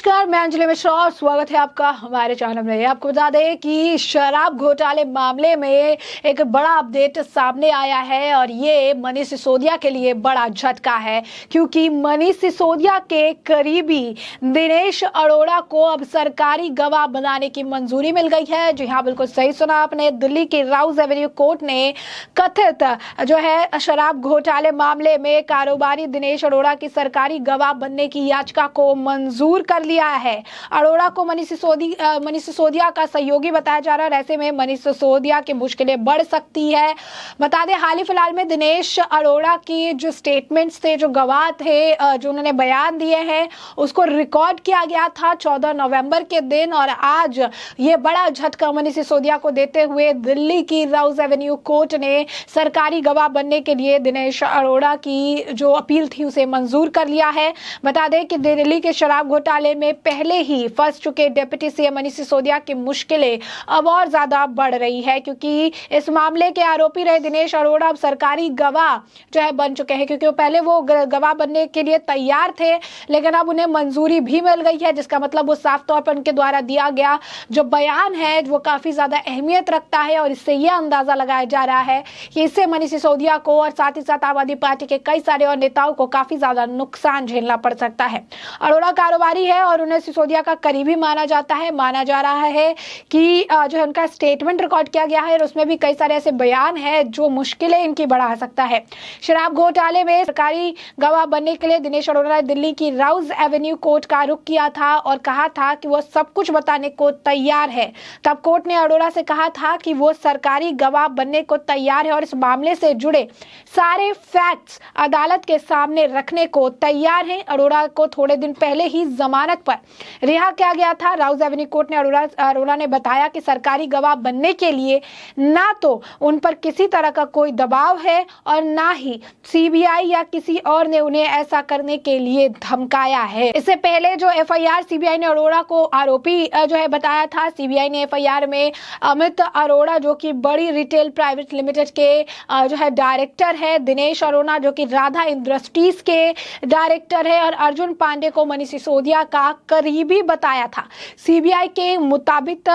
नमस्कार, मैं अंजलि मिश्रा और स्वागत है आपका हमारे चैनल में। आपको बता दें कि शराब घोटाले मामले में एक बड़ा अपडेट सामने आया है और ये मनीष सिसोदिया के लिए बड़ा झटका है, क्योंकि मनीष सिसोदिया के करीबी दिनेश अरोड़ा को अब सरकारी गवाह बनाने की मंजूरी मिल गई है। जी हाँ, बिल्कुल सही सुना आपने। दिल्ली की राउज एवेन्यू कोर्ट ने कथित शराब घोटाले मामले में कारोबारी दिनेश अरोड़ा की सरकारी गवाह बनने की याचिका को मंजूर कर लिया है। अरोड़ा को मनीष सिसोदिया का सहयोगी बताया जा रहा है। ऐसे में मनीष सिसोदिया की मुश्किलें बढ़ सकती है। बता दें, हाल ही फिलहाल में दिनेश अरोड़ा की जो स्टेटमेंट्स थे, जो गवाह थे, जो उन्होंने बयान दिए हैं, उसको रिकॉर्ड किया गया था 14 नवंबर के दिन। और आज ये बड़ा झटका मनीष सिसोदिया को देते हुए दिल्ली की राउज एवेन्यू कोर्ट ने सरकारी गवाह बनने के लिए दिनेश अरोड़ा की जो अपील थी उसे मंजूर कर लिया है। बता दें कि दिल्ली के शराब घोटाले में पहले ही फंस चुके डिप्टी सीएम मनीष सिसोदिया की मुश्किलें अब और ज्यादा बढ़ रही है, क्योंकि इस मामले के आरोपी रहे दिनेश अरोड़ा अब सरकारी गवाह बन चुके हैं। क्योंकि पहले वो गवाह बनने के लिए तैयार थे, लेकिन अब उन्हें मंजूरी भी मिल गई है, जिसका मतलब वो साफ तौर पर उनके द्वारा दिया गया जो बयान है वो काफी ज्यादा अहमियत रखता है। और इससे यह अंदाजा लगाया जा रहा है कि इससे मनीष सिसोदिया को और साथ ही साथ आम आदमी पार्टी के कई सारे और नेताओं को काफी ज्यादा नुकसान झेलना पड़ सकता है। अरोड़ा कारोबारी है और उन्हें सिसोदिया का करीबी माना जाता है। माना जा रहा है कि उनका स्टेटमेंट रिकॉर्ड किया गया है और उसमें भी कई सारे ऐसे बयान हैं जो मुश्किलें इनकी बढ़ा सकता है। शराब घोटाले में सरकारी गवाह बनने के लिए दिनेश अरोड़ा ने दिल्ली की राउज एवेन्यू कोर्ट का रुख किया था और कहा था कि वो सब कुछ बताने को तैयार है। तब कोर्ट ने अरोड़ा से कहा था कि वो सरकारी गवाह बनने को तैयार है और इस मामले से जुड़े सारे फैक्ट्स अदालत के सामने रखने को तैयार है। अरोड़ा को थोड़े दिन पहले ही जमानत पर रिहा किया गया था। राउज एवेन्यू कोर्ट ने अरोड़ा ने बताया कि सरकारी गवाह बनने के लिए ना तो उन पर किसी तरह का कोई दबाव है और ना ही सीबीआई या किसी और ने उन्हें ऐसा करने के लिए धमकाया है। इससे पहले जो एफआईआर सीबीआई ने अरोड़ा को आरोपी बताया था। सीबीआई ने एफआईआर में अमित अरोड़ा जो कि बड़ी रिटेल प्राइवेट लिमिटेड के डायरेक्टर है, दिनेश अरोड़ा जो कि राधा इंडस्ट्रीज के डायरेक्टर है, और अर्जुन पांडे को मनीष सिसोदिया का करीबी बताया था। सीबीआई के मुताबिक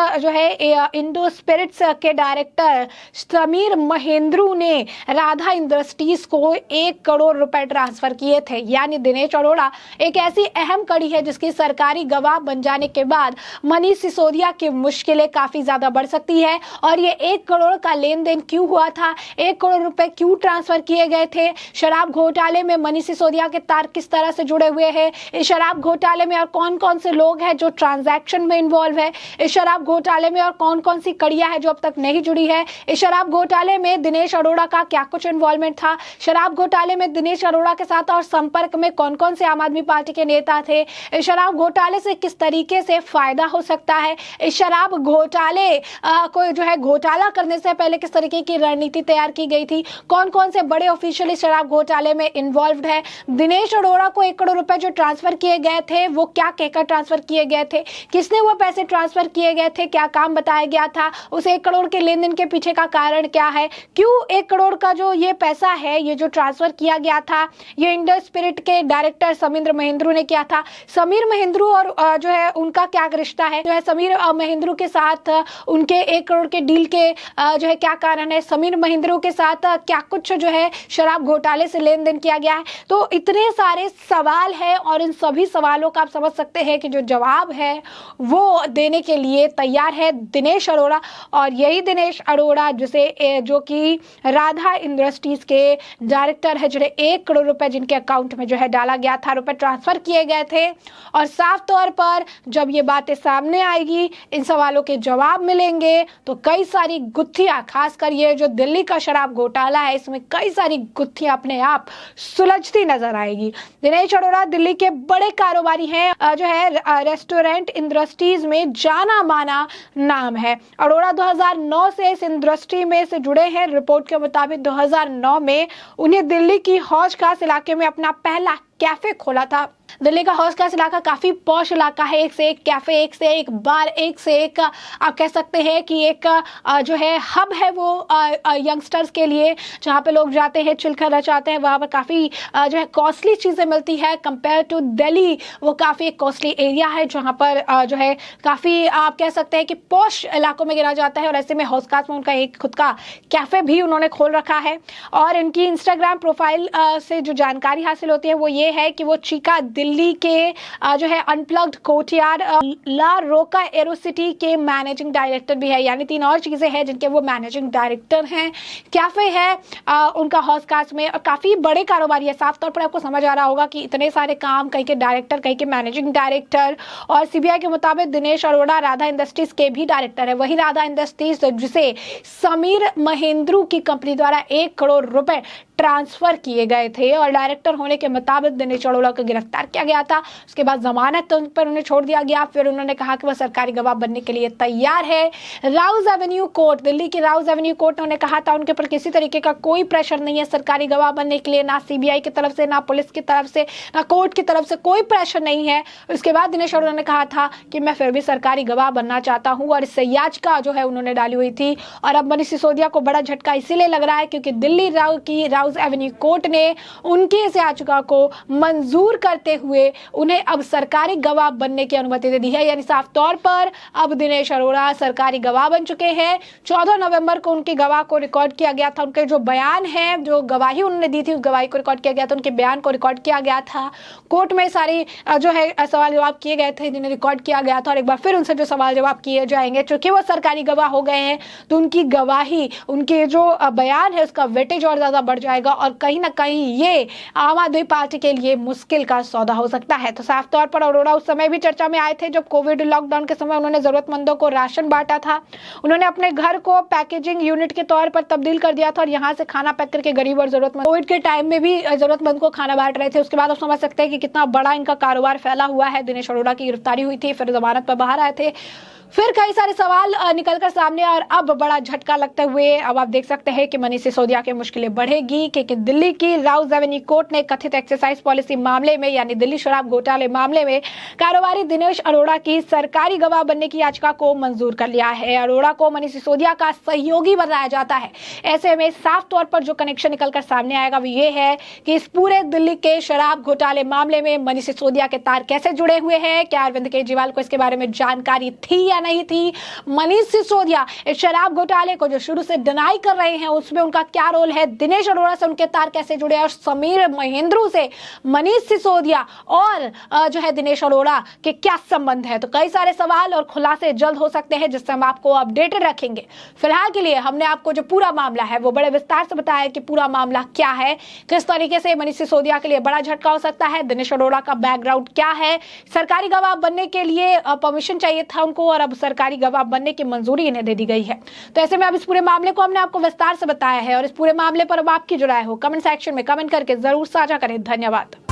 इंडो स्पिरिट्स के डायरेक्टर समीर महेंद्रू ने राधा इंडस्ट्रीज को 1 करोड़ रुपए ट्रांसफर किए थे। यानी दिनेश अरोड़ा एक ऐसी अहम कड़ी है जिसकी सरकारी गवाह बन जाने के बाद मनीष सिसोदिया की मुश्किलें काफी ज्यादा बढ़ सकती है। और ये 1 करोड़ का लेन देन क्यों हुआ था, 1 करोड़ रुपए क्यों ट्रांसफर किए गए थे, शराब घोटाले में मनीष सिसोदिया के तार किस तरह से जुड़े हुए हैं, इस शराब घोटाले में और कौन कौन से लोग हैं जो ट्रांजैक्शन में इन्वॉल्व है, इस शराब घोटाले में और कौन कौन सी कड़ियां हैं जो अब तक नहीं जुड़ी है, इस शराब घोटाले में दिनेश अरोड़ा का क्या कुछ इन्वॉल्वमेंट था, शराब घोटाले में दिनेश अरोड़ा के साथ और संपर्क में कौन कौन से आम आदमी पार्टी के नेता थे, इस शराब घोटाले से किस तरीके से फायदा हो सकता है, इस शराब घोटाले को घोटाला करने से पहले किस तरीके की रणनीति तैयार की गई थी, कौन कौन से बड़े ऑफिशियल इस शराब घोटाले में इन्वॉल्व है, दिनेश अरोड़ा को 1 करोड़ रुपए जो ट्रांसफर किए गए थे वो क्या कहकर ट्रांसफर किए गए थे, किसने वो पैसे ट्रांसफर किए गए थे, क्या काम बताया गया था, उस 1 करोड़ के लेन देन के पीछे का कारण क्या है, क्यों 1 करोड़ का जो ये पैसा है ये जो ट्रांसफर किया गया था ये इंडो स्पिरिट के डायरेक्टर समीर महेंद्रू ने किया था। समीर महेंद्रू और उनका क्या रिश्ता है, समीर महेंद्रू के साथ उनके 1 करोड़ के डील के क्या कारण है, समीर महेंद्रू के साथ क्या कुछ शराब घोटाले से लेन देन किया गया है। तो इतने सारे सवाल है और इन सभी सवालों का आप समझ सकते हैं कि जो जवाब है वो देने के लिए तैयार है दिनेश अरोड़ा। और यही दिनेश अरोड़ा जो कि राधा इंडस्ट्रीज के डायरेक्टर है, 1 करोड़ रुपए जिनके अकाउंट में डाला गया था, रुपए ट्रांसफर किए गए थे। और साफ तौर पर जब ये बातें सामने आएगी, इन सवालों के जवाब मिलेंगे, तो कई सारी गुत्थियां, खासकर ये जो दिल्ली का शराब घोटाला है इसमें कई सारी गुत्थियां अपने आप सुलझती नजर आएगी। दिनेश अरोड़ा दिल्ली के बड़े कारोबारी हैं, रेस्टोरेंट इंडस्ट्रीज में जाना माना नाम है। अरोड़ा 2009 से इस इंडस्ट्री में से जुड़े हैं। रिपोर्ट के मुताबिक 2009 में उन्हें दिल्ली की हौज खास इलाके में अपना पहला कैफे खोला था। दिल्ली का हौस खास इलाका काफी पॉश इलाका है। एक से एक कैफे, एक से एक बार, एक से एक आप कह सकते हैं कि एक जो है हब है वो यंगस्टर्स के लिए, जहाँ पे लोग जाते हैं, चिल करना चाहते हैं। वहाँ पर काफी जो है कॉस्टली चीजें मिलती है कंपेयर टू दिल्ली। वो काफी एक कॉस्टली एरिया है जहाँ पर जो है काफी आप कह सकते हैं कि पॉश इलाकों में गिना जाता है। और ऐसे में हौस खास में उनका एक खुद का कैफे भी उन्होंने खोल रखा है। और इनकी इंस्टाग्राम प्रोफाइल से जो जानकारी हासिल होती है वो ये है कि वो चीका दिल्ली के जो है अनप्लग्ड कोर्टयार्ड ला रोका एरोसिटी के मैनेजिंग डायरेक्टर भी है। यानी 3 और चीजें हैं जिनके वो मैनेजिंग डायरेक्टर हैं। कैफे है उनका हौस खास में, और काफी बड़े कारोबारी है। साफ तौर पर आपको समझ आ रहा होगा कि इतने सारे काम, कहीं के डायरेक्टर, कहीं के मैनेजिंग डायरेक्टर। और सीबीआई के मुताबिक दिनेश अरोड़ा राधा इंडस्ट्रीज के भी डायरेक्टर है। वही राधा इंडस्ट्रीज जिसे समीर महेंद्रू की कंपनी द्वारा 1 करोड़ रुपए ट्रांसफर किए गए थे। और डायरेक्टर होने के मुताबिक दिनेश अरोड़ा को गिरफ्तार किया गया था। उसके बाद जमानत पर उन्हें छोड़ दिया गया। फिर उन्होंने कहा कि वह सरकारी गवाह बनने के लिए तैयार है। राउज एवेन्यू कोर्ट, दिल्ली की राउज एवेन्यू कोर्ट ने उन्हें कहा था उनके ऊपर किसी तरीके का कोई प्रेशर नहीं है सरकारी गवाह बनने के लिए, ना सीबीआई की तरफ से, ना पुलिस की तरफ से, ना कोर्ट की तरफ से कोई प्रेशर नहीं है। उसके बाद दिनेश अरोड़ा ने कहा था कि मैं फिर भी सरकारी गवाह बनना चाहता हूं, और इससे याचिका जो है उन्होंने डाली हुई थी। और अब मनीष सिसोदिया को बड़ा झटका इसीलिए लग रहा है क्योंकि दिल्ली की राउज एवेन्यू कोर्ट ने उनकी इस याचिका को मंजूर करते हुए उन्हें अब सरकारी गवाह बनने की अनुमति दे दी है। यानी साफ तौर पर अब दिनेश अरोड़ा सरकारी गवाह बन चुके हैं। 14 नवंबर को उनके गवाह को रिकॉर्ड किया गया था। उनके जो बयान है, जो गवाही उन्होंने दी थी, उस गवाही को रिकॉर्ड किया गया था, उनके बयान को रिकॉर्ड किया गया था। कोर्ट में सारी जो है सवाल जवाब किए गए थे जिन्हें रिकॉर्ड किया गया था। और एक बार फिर उनसे जो सवाल जवाब किए जाएंगे, चूंकि वो सरकारी गवाह हो गए हैं तो उनकी गवाही, उनके जो बयान है उसका वेटेज और ज्यादा बढ़ जाएगा। और कहीं ना कहीं ये आम आदमी पार्टी के लिए मुश्किल का सौदा हो सकता है। तो साफ तौर पर अरोड़ा उस समय भी चर्चा में आए थे जब कोविड लॉकडाउन के समय उन्होंने जरूरतमंदों को राशन बांटा था। उन्होंने अपने घर को पैकेजिंग यूनिट के तौर पर तब्दील कर दिया था और यहाँ से खाना पैक करके गरीब और जरूरतमंद, कोविड के टाइम में भी जरूरतमंद को खाना बांट रहे थे। उसके बाद आप समझ सकते हैं कि कितना बड़ा इनका कारोबार फैला हुआ है। दिनेश अरोड़ा की गिरफ्तारी हुई थी, फिर जमानत पर बाहर आए थे, फिर कई सारे सवाल निकलकर सामने, और अब बड़ा झटका लगते हुए अब आप देख सकते हैं कि मनीष सिसोदिया की मुश्किलें बढ़ेगी क्योंकि दिल्ली की राउज एवेन्यू कोर्ट ने कथित एक्साइज पॉलिसी मामले में, यानी दिल्ली शराब घोटाले मामले में कारोबारी दिनेश अरोड़ा की सरकारी गवाह बनने की याचिका को मंजूर कर लिया है। अरोड़ा को मनीष सिसोदिया का सहयोगी बनाया जाता है। ऐसे में साफ तौर पर जो कनेक्शन निकलकर सामने आएगा वो ये है कि इस पूरे दिल्ली के शराब घोटाले मामले में मनीष सिसोदिया के तार कैसे जुड़े हुए हैं। क्या अरविंद केजरीवाल को इसके बारे में जानकारी थी या नहीं थी? मनीष सिसोदिया इस शराब घोटाले को जो शुरू से डिनाई कर रहे हैं उसमें उनका क्या रोल है? दिनेश अरोड़ा से उनके तार कैसे जुड़े हैं? और समीर महेंद्रू से मनीष सिसोदिया और जो है दिनेश अरोड़ा के क्या संबंध है? तो कई सारे सवाल और खुलासे जल्द हो सकते हैं जिससे हम आपको अपडेटेड रखेंगे। फिलहाल के लिए हमने आपको जो पूरा मामला है वो बड़े विस्तार से बताया कि पूरा मामला क्या है, किस तरीके से मनीष सिसोदिया के लिए बड़ा झटका हो सकता है, दिनेश अरोड़ा का बैकग्राउंड क्या है, सरकारी गवाह बनने के लिए परमिशन चाहिए था उनको और अब सरकारी गवाह बनने की मंजूरी इन्हें दे दी गई है। तो ऐसे में अब इस पूरे मामले को हमने आपको विस्तार से बताया है और इस पूरे मामले पर अब आपकी जो राय हो कमेंट सेक्शन में कमेंट करके जरूर साझा करें। धन्यवाद।